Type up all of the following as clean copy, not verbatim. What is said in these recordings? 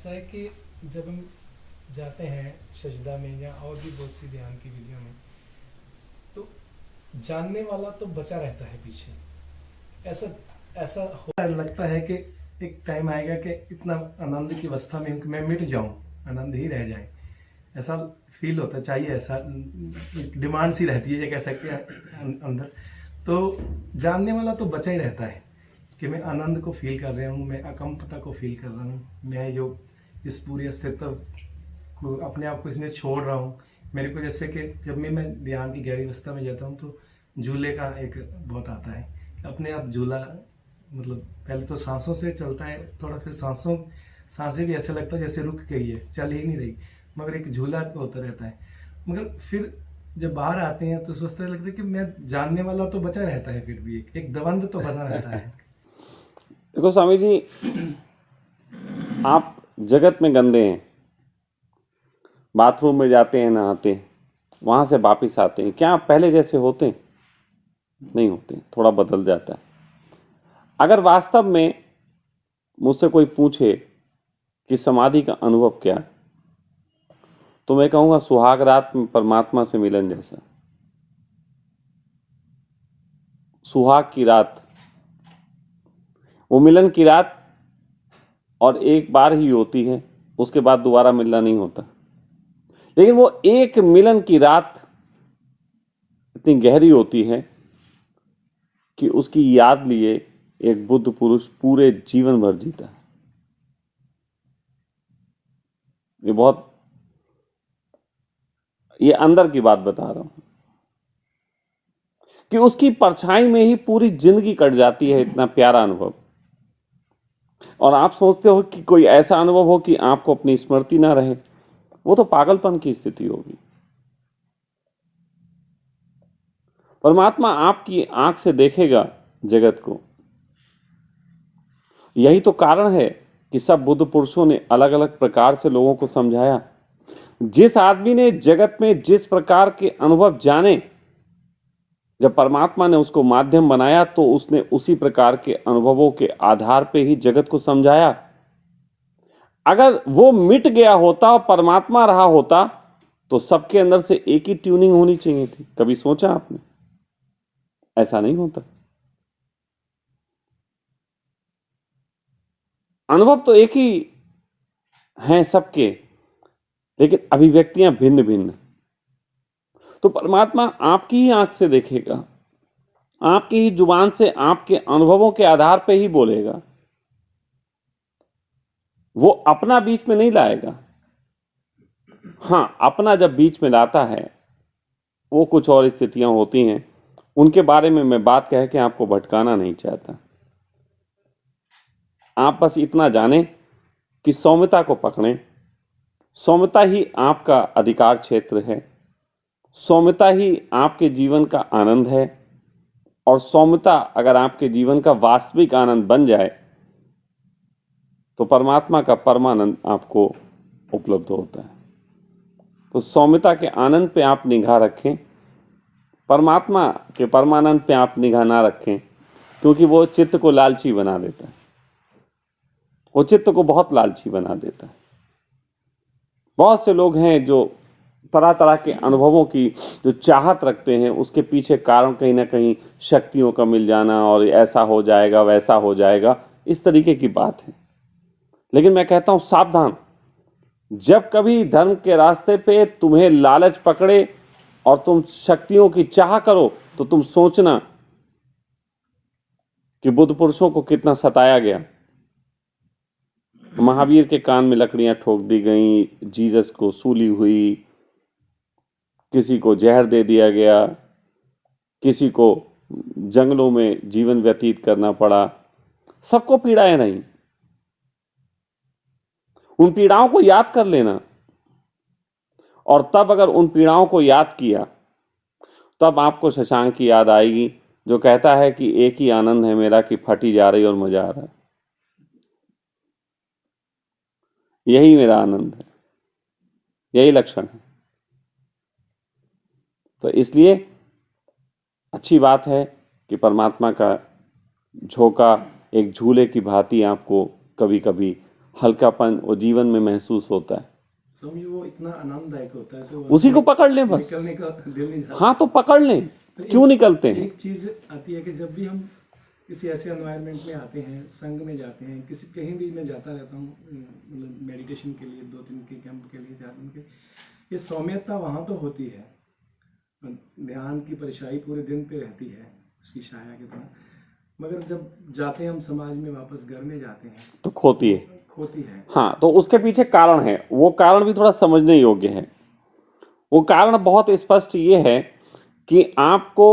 ऐसा है कि जब हम जाते हैं सजदा में या और भी बहुत सी ध्यान की विधियों में, तो जानने वाला तो बचा रहता है पीछे। ऐसा ऐसा होता है, लगता है कि एक टाइम आएगा कि इतना आनंद की अवस्था में हूं कि मैं मिट जाऊं, आनंद ही रह जाए। ऐसा फील होता चाहिए, ऐसा डिमांड सी रहती है, ये कह सकते हैं अंदर। तो जानने वाला तो बचा ही रहता है कि मैं आनंद को फील कर रहा हूँ, मैं अकम्पता को फील कर रहा हूँ, मैं जो इस पूरी अस्तित्व को, अपने आप को इसमें छोड़ रहा हूँ। मेरे को जैसे कि जब मैं ध्यान की गहरी अवस्था में जाता हूँ तो झूले का एक बहुत आता है, अपने आप झूला, मतलब पहले तो सांसों से चलता है थोड़ा, फिर सांसें भी ऐसा लगता है जैसे रुक गई है, चल ही नहीं रही, मगर एक झूला होता रहता है। मगर फिर जब बाहर आते हैं तो सोचते लगता है कि मैं जानने वाला तो बचा रहता है, फिर भी एक द्वंद तो बना रहता है। देखो स्वामी जी, आप जगत में गंदे हैं, बाथरूम में जाते हैं, नहाते हैं, वहां से वापिस आते हैं, क्या आप पहले जैसे होते हैं? नहीं होते, थोड़ा बदल जाता है। अगर वास्तव में मुझसे कोई पूछे कि समाधि का अनुभव क्या है, तो मैं कहूंगा सुहाग रात में परमात्मा से मिलन जैसा। सुहाग की रात, वो मिलन की रात, और एक बार ही होती है, उसके बाद दोबारा मिलना नहीं होता। लेकिन वो एक मिलन की रात इतनी गहरी होती है कि उसकी याद लिए एक बुद्ध पुरुष पूरे जीवन भर जीता है। ये बहुत, ये अंदर की बात बता रहा हूं कि उसकी परछाई में ही पूरी जिंदगी कट जाती है, इतना प्यारा अनुभव। और आप सोचते हो कि कोई ऐसा अनुभव हो कि आपको अपनी स्मृति ना रहे, वो तो पागलपन की स्थिति होगी। परमात्मा आपकी आंख से देखेगा जगत को। यही तो कारण है कि सब बुद्ध पुरुषों ने अलग अलग प्रकार से लोगों को समझाया। जिस आदमी ने जगत में जिस प्रकार के अनुभव जाने, जब परमात्मा ने उसको माध्यम बनाया तो उसने उसी प्रकार के अनुभवों के आधार पे ही जगत को समझाया। अगर वो मिट गया होता और परमात्मा रहा होता, तो सबके अंदर से एक ही ट्यूनिंग होनी चाहिए थी। कभी सोचा आपने? ऐसा नहीं होता। अनुभव तो एक ही हैं सबके, लेकिन अभिव्यक्तियां भिन्न भिन्न। तो परमात्मा आपकी ही आंख से देखेगा, आपकी ही जुबान से, आपके अनुभवों के आधार पे ही बोलेगा। वो अपना बीच में नहीं लाएगा। हाँ, अपना जब बीच में लाता है, वो कुछ और स्थितियां होती हैं, उनके बारे में मैं बात कह के आपको भटकाना नहीं चाहता। आप बस इतना जानें कि सौम्यता को पकड़ें। सौम्यता ही आपका अधिकार क्षेत्र है, सौम्यता ही आपके जीवन का आनंद है। और सौम्यता अगर आपके जीवन का वास्तविक आनंद बन जाए, तो परमात्मा का परमानंद आपको उपलब्ध होता है। तो सौम्यता के आनंद पे आप निगाह रखें, परमात्मा के परमानंद पे आप निगाह ना रखें, क्योंकि वो चित्त को लालची बना देता है। वो चित्त को बहुत लालची बना देता है। बहुत से लोग हैं जो तरह तरह के अनुभवों की जो चाहत रखते हैं, उसके पीछे कारण कहीं ना कहीं शक्तियों का मिल जाना, और ऐसा हो जाएगा, वैसा हो जाएगा, इस तरीके की बात है। लेकिन मैं कहता हूं सावधान, जब कभी धर्म के रास्ते पे तुम्हें लालच पकड़े और तुम शक्तियों की चाह करो, तो तुम सोचना कि बुद्ध पुरुषों को कितना सताया गया। महावीर के कान में लकड़ियां ठोक दी गई, जीसस को सूली हुई, किसी को जहर दे दिया गया, किसी को जंगलों में जीवन व्यतीत करना पड़ा। सबको पीड़ाएं नहीं। उन पीड़ाओं को याद कर लेना, और तब अगर उन पीड़ाओं को याद किया, तब आपको शशांक की याद आएगी, जो कहता है कि एक ही आनंद है मेरा कि फटी जा रही और मजा आ रहा है। यही मेरा आनंद है, यही लक्षण है। तो इसलिए अच्छी बात है कि परमात्मा का झोंका एक झूले की भांति आपको कभी कभी हल्कापन वो जीवन में महसूस होता है, स्वामी वो इतना आनंददायक होता है तो उसी वहाँ को पकड़ लें बस। निकलने का दिल नहीं हाँ चाहता। तो पकड़ लें, तो क्यों निकलते हैं? एक चीज आती है कि जब भी हम किसी ऐसे एनवायरनमेंट में आते हैं, संघ में जाते हैं, किसी कहीं भी मैं जाता रहता हूँ, मतलब मेडिटेशन के लिए 2 दिन के कैंप के लिए, 4 दिन के, ये सौम्यता वहाँ तो होती है, ध्यान की परिशाई पूरे दिन पे रहती है उसकी छाया की तरह, मगर जब जाते हैं हम समाज में वापस घर में जाते हैं तो खोती है। खोती है। हाँ, तो उसके पीछे कारण है, वो कारण भी थोड़ा समझने योग्य है। वो कारण बहुत स्पष्ट ये है कि आपको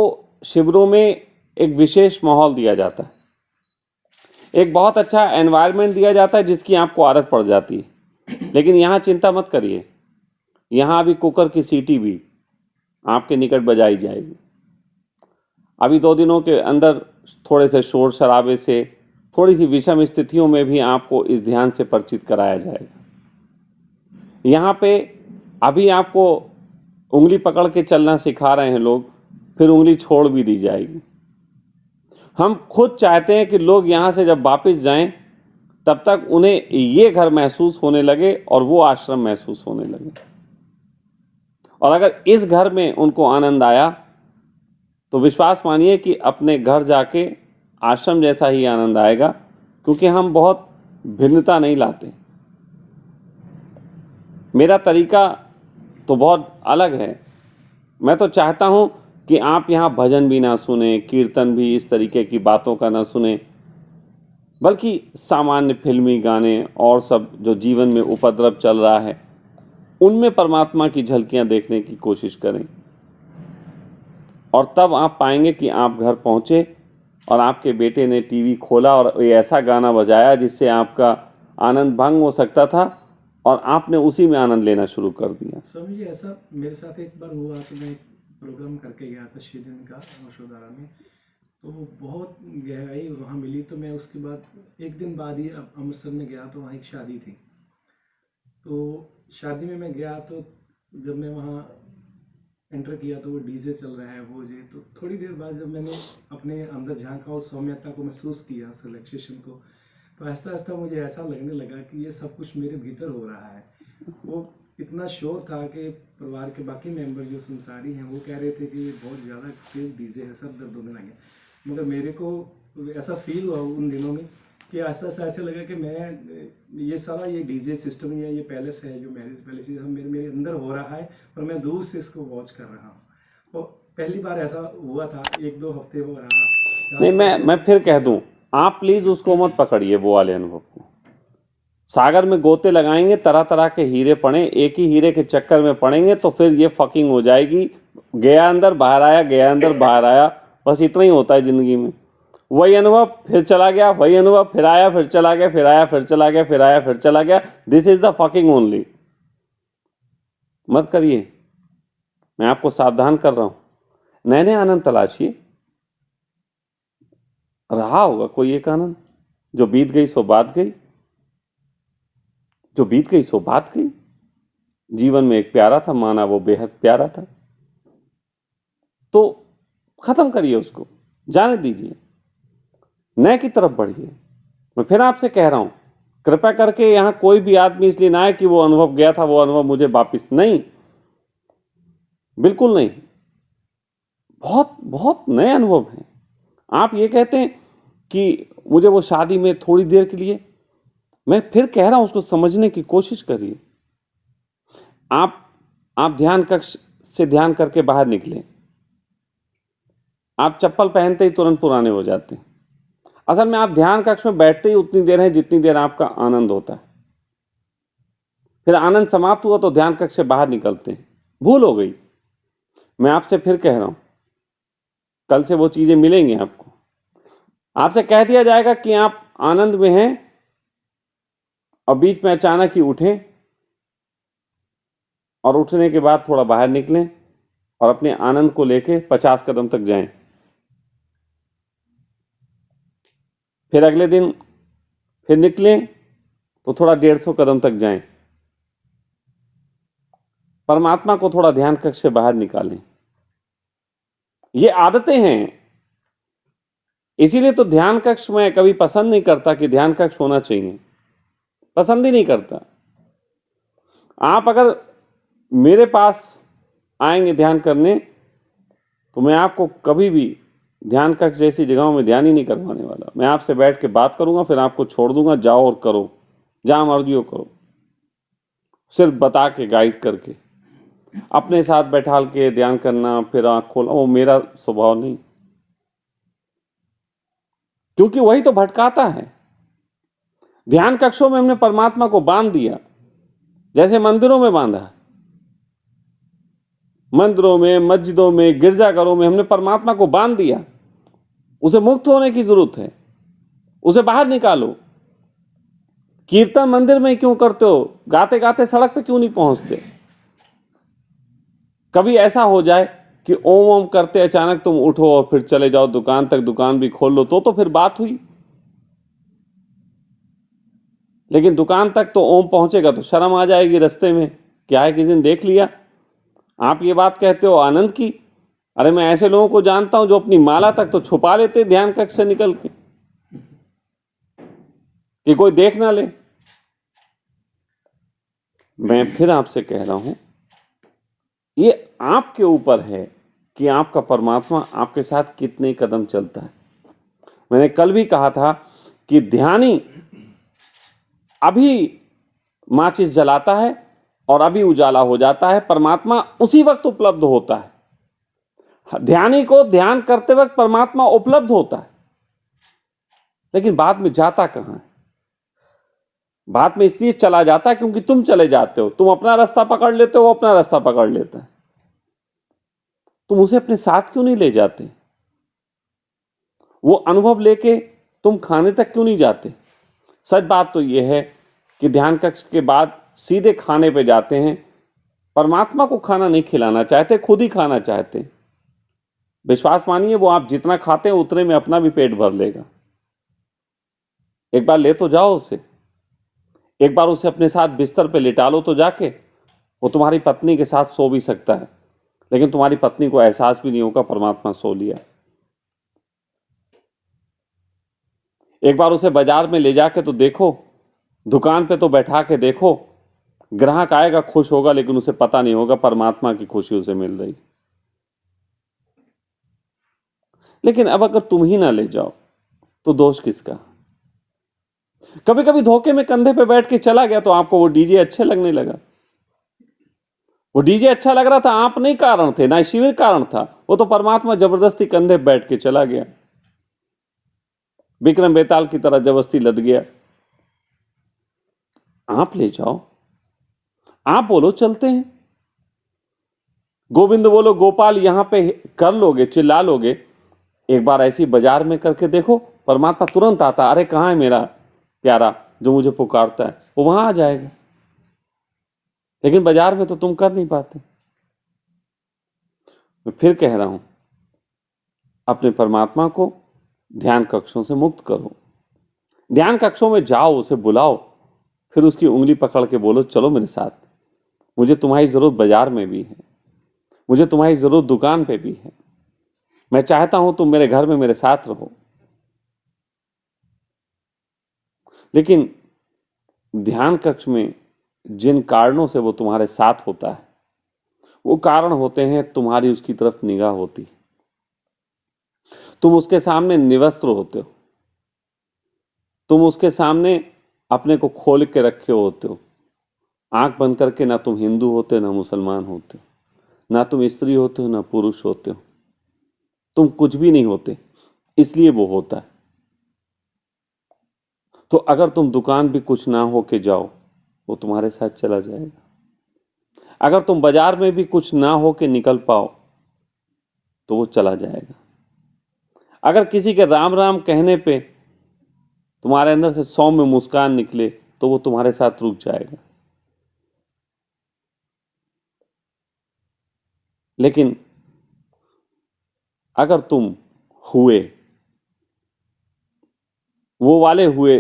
शिविरों में एक विशेष माहौल दिया जाता है, एक बहुत अच्छा एनवायरनमेंट दिया जाता है जिसकी आपको आदत पड़ जाती है। लेकिन यहाँ चिंता मत करिए, यहाँ अभी कुकर की सीटी भी आपके निकट बजाई जाएगी। अभी 2 दिनों के अंदर थोड़े से शोर शराबे से, थोड़ी सी विषम स्थितियों में भी आपको इस ध्यान से परिचित कराया जाएगा। यहाँ पे अभी आपको उंगली पकड़ के चलना सिखा रहे हैं लोग, फिर उंगली छोड़ भी दी जाएगी। हम खुद चाहते हैं कि लोग यहाँ से जब वापस जाएं तब तक उन्हें ये घर महसूस होने लगे और वो आश्रम महसूस होने लगे। और अगर इस घर में उनको आनंद आया तो विश्वास मानिए कि अपने घर जाके आश्रम जैसा ही आनंद आएगा, क्योंकि हम बहुत भिन्नता नहीं लाते। मेरा तरीका तो बहुत अलग है। मैं तो चाहता हूं कि आप यहाँ भजन भी ना सुने, कीर्तन भी इस तरीके की बातों का ना सुने, बल्कि सामान्य फिल्मी गाने और सब जो जीवन में उपद्रव चल रहा है उनमें परमात्मा की झलकियां देखने की कोशिश करें। और तब आप पाएंगे कि आप घर पहुंचे और आपके बेटे ने टीवी खोला और ये ऐसा गाना बजाया जिससे आपका आनंद भंग हो सकता था और आपने उसी में आनंद लेना शुरू कर दिया। स्वामी जी ऐसा मेरे साथ एक बार हुआ कि मैं एक प्रोग्राम करके गया था 6 दिन का यशोधारा में, तो बहुत गहराई वहाँ मिली। तो मैं उसके बाद एक दिन बाद ही अमृतसर में गया, तो वहाँ एक शादी थी। तो शादी में मैं गया, तो जब मैं वहाँ एंटर किया तो वो डीजे चल रहा है, वो जे, तो थोड़ी देर बाद जब मैंने अपने अंदर झांका और सौम्यता को महसूस किया, उस रिलैक्सेशन को, तो आहिस्ता आहिस्ता मुझे ऐसा लगने लगा कि ये सब कुछ मेरे भीतर हो रहा है। वो इतना शोर था कि परिवार के बाकी मेंबर जो संसारी हैं वो कह रहे थे कि ये बहुत ज़्यादा तेज डीजे है, सब दर्द होने लगे। मगर मेरे को ऐसा फील हुआ उन दिनों में कि आहिस्ता आहिस्ता ऐसे लगा कि मैं ये सारा ये डीजे सिस्टम या ये पैलेस है, जो मैरिज पैलेस है, मेरे मेरे अंदर हो रहा है और मैं दूर से इसको वॉच कर रहा हूँ। और पहली बार ऐसा हुआ था, 1-2 हफ्ते वो रहा। नहीं, आहिस्ता मैं आहिस्ता फिर कह दूं, आप प्लीज उसको मत पकड़िए वो वाले अनुभव को। सागर में गोते लगाएंगे, तरह तरह के हीरे पड़े, एक ही हीरे के चक्कर में पड़ेंगे तो फिर ये फकिंग हो जाएगी। गया अंदर बाहर आया, गया अंदर बाहर आया, बस इतना ही होता है जिंदगी में। वही अनुभव फिर चला गया, वही अनुभव फिर आया फिर चला गया, फिर आया फिर चला गया, फिर आया फिर चला गया। This is the fucking only. मत करिए, मैं आपको सावधान कर रहा हूं। नए नए आनंद तलाशिए। रहा होगा कोई एक आनंद, जो बीत गई सो बात गई, जो बीत गई सो बात गई। जीवन में एक प्यारा था, माना वो बेहद प्यारा था, तो खत्म करिए उसको, जाने दीजिए, नए की तरफ बढ़िए। मैं फिर आपसे कह रहा हूं, कृपया करके यहां कोई भी आदमी इसलिए ना आए कि वो अनुभव गया था, वो अनुभव मुझे वापिस नहीं, बिल्कुल नहीं। बहुत बहुत नए अनुभव हैं। आप ये कहते हैं कि मुझे वो शादी में थोड़ी देर के लिए, मैं फिर कह रहा हूं उसको समझने की कोशिश करिए। आप आप ध्यान कक्ष से ध्यान करके बाहर निकले, आप चप्पल पहनते ही तुरंत पुराने हो जाते हैं। असल में आप ध्यान कक्ष में बैठते ही उतनी देर है जितनी देर आपका आनंद होता है। फिर आनंद समाप्त हुआ तो ध्यान कक्ष से बाहर निकलते हैं, भूल हो गई। मैं आपसे फिर कह रहा हूं, कल से वो चीजें मिलेंगी आपको। आपसे कह दिया जाएगा कि आप आनंद में हैं और बीच में अचानक ही उठें और उठने के बाद थोड़ा बाहर निकलें और अपने आनंद को लेके 50 कदम तक जाएं। फिर अगले दिन फिर निकलें तो थोड़ा 150 कदम तक जाएं। परमात्मा को थोड़ा ध्यान कक्ष से बाहर निकालें। ये आदतें हैं। इसीलिए तो ध्यान कक्ष मैं कभी पसंद नहीं करता कि ध्यान कक्ष होना चाहिए। पसंद ही नहीं करता। आप अगर मेरे पास आएंगे ध्यान करने तो मैं आपको कभी भी ध्यान कक्ष जैसी जगहों में ध्यान ही नहीं करवाने वाला। मैं आपसे बैठ के बात करूंगा, फिर आपको छोड़ दूंगा, जाओ और करो, जहां मर्जी हो करो, सिर्फ बता के, गाइड करके। अपने साथ बैठाल के ध्यान करना, फिर आंख खोलना, वो मेरा स्वभाव नहीं, क्योंकि वही तो भटकाता है। ध्यान कक्षों में हमने परमात्मा को बांध दिया, जैसे मंदिरों में बांधा है। मंदिरों में, मस्जिदों में, गिरजाघरों में हमने परमात्मा को बांध दिया। उसे मुक्त होने की जरूरत है, उसे बाहर निकालो। कीर्तन मंदिर में क्यों करते हो? गाते गाते सड़क पे क्यों नहीं पहुंचते? कभी ऐसा हो जाए कि ओम ओम करते अचानक तुम उठो और फिर चले जाओ दुकान तक, दुकान भी खोल लो, तो फिर बात हुई। लेकिन दुकान तक तो ओम पहुंचेगा तो शर्म आ जाएगी रास्ते में, क्या है किसी ने देख लिया। आप ये बात कहते हो आनंद की, अरे मैं ऐसे लोगों को जानता हूं जो अपनी माला तक तो छुपा लेते ध्यान कक्ष से निकल के, कि कोई देख ना ले। मैं फिर आपसे कह रहा हूं, ये आपके ऊपर है कि आपका परमात्मा आपके साथ कितने कदम चलता है। मैंने कल भी कहा था कि ध्यानी अभी माचिस जलाता है और अभी उजाला हो जाता है, परमात्मा उसी वक्त उपलब्ध होता है। ध्यानी को ध्यान करते वक्त परमात्मा उपलब्ध होता है, लेकिन बाद में जाता कहां है? बाद में इसलिए चला जाता है क्योंकि तुम चले जाते हो। तुम अपना रास्ता पकड़ लेते हो, वो अपना रास्ता पकड़ लेता है। तुम उसे अपने साथ क्यों नहीं ले जाते? वो अनुभव लेके तुम खाने तक क्यों नहीं जाते? सच बात तो यह है कि ध्यान कक्ष के बाद सीधे खाने पे जाते हैं। परमात्मा को खाना नहीं खिलाना चाहते, खुद ही खाना चाहते हैं। विश्वास मानिए, वो आप जितना खाते हैं उतने में अपना भी पेट भर लेगा। एक बार ले तो जाओ उसे, एक बार उसे अपने साथ बिस्तर पे लिटा लो तो जाके। वो तुम्हारी पत्नी के साथ सो भी सकता है, लेकिन तुम्हारी पत्नी को एहसास भी नहीं होगा परमात्मा सो लिया। एक बार उसे बाजार में ले जाके तो देखो, दुकान पे तो बैठा के देखो। ग्राहक आएगा, खुश होगा, लेकिन उसे पता नहीं होगा परमात्मा की खुशी उसे मिल रही। लेकिन अब अगर तुम ही ना ले जाओ तो दोष किसका? कभी कभी धोखे में कंधे पे बैठ के चला गया तो आपको वो डीजे अच्छे लगने लगा। वो डीजे अच्छा लग रहा था, आप नहीं कारण थे, ना शिविर कारण था, वो तो परमात्मा जबरदस्ती कंधे पे बैठ के चला गया, विक्रम बेताल की तरह जबरदस्ती लद गया। आप ले जाओ, आप बोलो चलते हैं, गोविंद बोलो, गोपाल यहां पे कर लोगे, चिल्ला लोगे। एक बार ऐसी बाजार में करके देखो, परमात्मा तुरंत आता। अरे कहां है मेरा प्यारा जो मुझे पुकारता है? वो वहां आ जाएगा। लेकिन बाजार में तो तुम कर नहीं पाते। मैं फिर कह रहा हूं, अपने परमात्मा को ध्यान कक्षों से मुक्त करो। ध्यान कक्षों में जाओ, उसे बुलाओ, फिर उसकी उंगली पकड़ के बोलो चलो मेरे साथ। मुझे तुम्हारी जरूरत बाजार में भी है, मुझे तुम्हारी जरूरत दुकान पे भी है। मैं चाहता हूं तुम मेरे घर में मेरे साथ रहो। लेकिन ध्यान कक्ष में जिन कारणों से वो तुम्हारे साथ होता है, वो कारण होते हैं तुम्हारी उसकी तरफ निगाह होती है। तुम उसके सामने निवस्त्र होते हो, तुम उसके सामने अपने को खोल के रखे होते हो। आंख बंद करके, ना तुम हिंदू होते ना मुसलमान होते, ना तुम स्त्री होते हो ना पुरुष होते हो, तुम कुछ भी नहीं होते, इसलिए वो होता है। तो अगर तुम दुकान भी कुछ ना हो के जाओ, वो तुम्हारे साथ चला जाएगा। अगर तुम बाजार में भी कुछ ना हो के निकल पाओ तो वो चला जाएगा। अगर किसी के राम राम कहने पे तुम्हारे अंदर से सौम्य मुस्कान निकले तो वो तुम्हारे साथ रुक जाएगा। लेकिन अगर तुम हुए, वो वाले हुए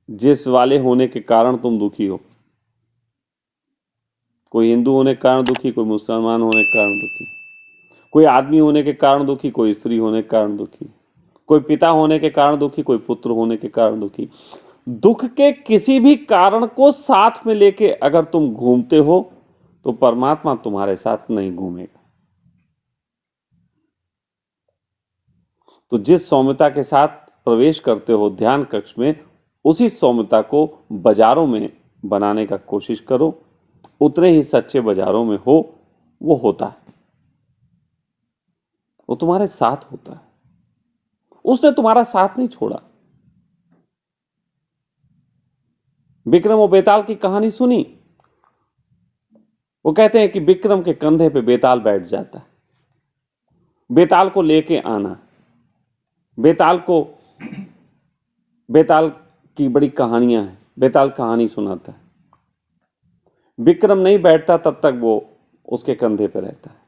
जिस वाले होने के कारण तुम दुखी हो, कोई हिंदू होने के कारण दुखी, कोई मुसलमान होने के कारण दुखी, कोई आदमी होने के कारण दुखी, कोई स्त्री होने के कारण दुखी, कोई पिता होने के कारण दुखी, कोई पुत्र होने के कारण दुखी, दुख के किसी भी कारण को साथ में लेके अगर तुम घूमते हो तो परमात्मा तुम्हारे साथ नहीं घूमेगा। तो जिस सौम्यता के साथ प्रवेश करते हो ध्यान कक्ष में, उसी सौम्यता को बाजारों में बनाने का कोशिश करो। उतने ही सच्चे बाजारों में हो, वो होता है, वो तुम्हारे साथ होता है। उसने तुम्हारा साथ नहीं छोड़ा। विक्रम और बेताल की कहानी सुनी? वो कहते हैं कि विक्रम के कंधे पे बेताल बैठ जाता है। बेताल को लेके आना, बेताल को, बेताल की बड़ी कहानियां हैं, बेताल कहानी सुनाता है। विक्रम नहीं बैठता तब तक वो उसके कंधे पे रहता है।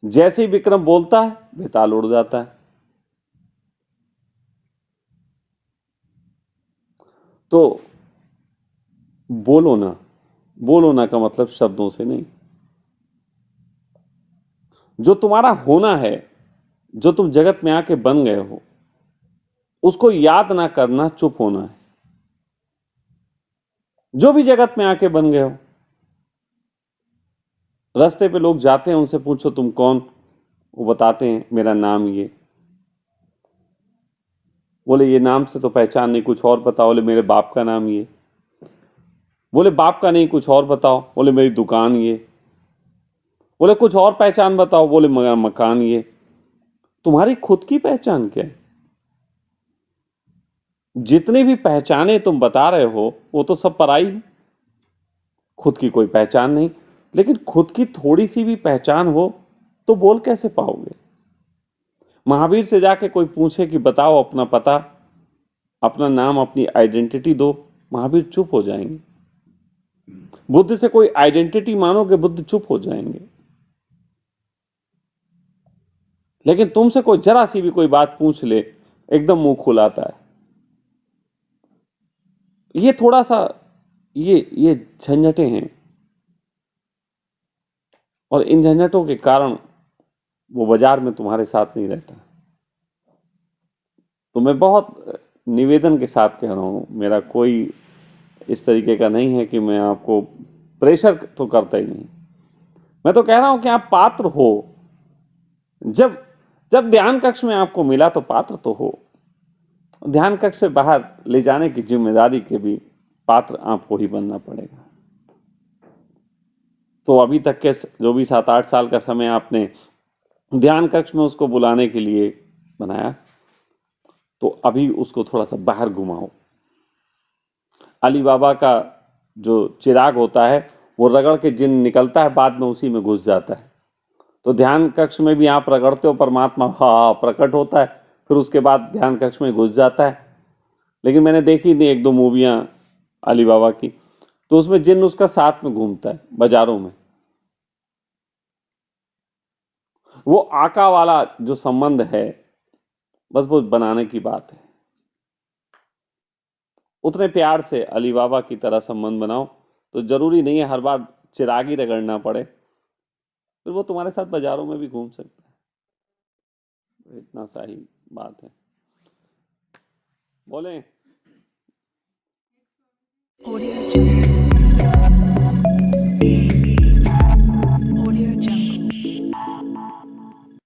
जैसे ही विक्रम बोलता है बेताल उड़ जाता है। तो बोलो ना, बोलो ना का मतलब शब्दों से नहीं। जो तुम्हारा होना है, जो तुम जगत में आके बन गए हो, उसको याद ना करना चुप होना है। जो भी जगत में आके बन गए हो, रास्ते पे लोग जाते हैं, उनसे पूछो तुम कौन, वो बताते हैं मेरा नाम ये। बोले ये नाम से तो पहचान नहीं, कुछ और बताओ। बोले मेरे बाप का नाम ये। बोले बाप का नहीं, कुछ और बताओ। बोले मेरी दुकान ये। बोले कुछ और पहचान बताओ। बोले मेरा मकान ये। तुम्हारी खुद की पहचान क्या है? जितनी भी पहचाने तुम बता रहे हो वो तो सब पराई है। खुद की कोई पहचान नहीं। लेकिन खुद की थोड़ी सी भी पहचान हो तो बोल कैसे पाओगे? महावीर से जाके कोई पूछे कि बताओ अपना पता, अपना नाम, अपनी आइडेंटिटी दो, महावीर चुप हो जाएंगे। बुद्ध से कोई आइडेंटिटी मानोगे, बुद्ध चुप हो जाएंगे। लेकिन तुमसे कोई जरा सी भी कोई बात पूछ ले, एकदम मुंह खुलाता है। ये थोड़ा सा, ये झंझटें हैं, और इन झंझटों के कारण वो बाजार में तुम्हारे साथ नहीं रहता। तो मैं बहुत निवेदन के साथ कह रहा हूं, मेरा कोई इस तरीके का नहीं है कि मैं आपको प्रेशर तो करता ही नहीं। मैं तो कह रहा हूं कि आप पात्र हो। जब जब ध्यान कक्ष में आपको मिला तो पात्र तो हो। ध्यान कक्ष से बाहर ले जाने की जिम्मेदारी के भी पात्र आपको ही बनना पड़ेगा। तो अभी तक के जो भी 7-8 साल का समय आपने ध्यान कक्ष में उसको बुलाने के लिए बनाया, तो अभी उसको थोड़ा सा बाहर घुमाओ। अली बाबा का जो चिराग होता है वो रगड़ के जिन निकलता है, बाद में उसी में घुस जाता है। तो ध्यान कक्ष में भी आप रगड़ते हो, परमात्मा हाँ प्रकट होता है, फिर उसके बाद ध्यान कक्ष में घुस जाता है। लेकिन मैंने देखी थी 1-2 मूवियां अली बाबा की, तो उसमें जिन उसका साथ में घूमता है बाजारों में। वो आका वाला जो संबंध है, बस वो बनाने की बात है। उतने प्यार से अली बाबा की तरह संबंध बनाओ, तो जरूरी नहीं है हर बार चिराग ही रगड़ना पड़े, फिर वो तुम्हारे साथ बाजारों में भी घूम सकता है। इतना सा ही बात है। बोले Audio Jungle.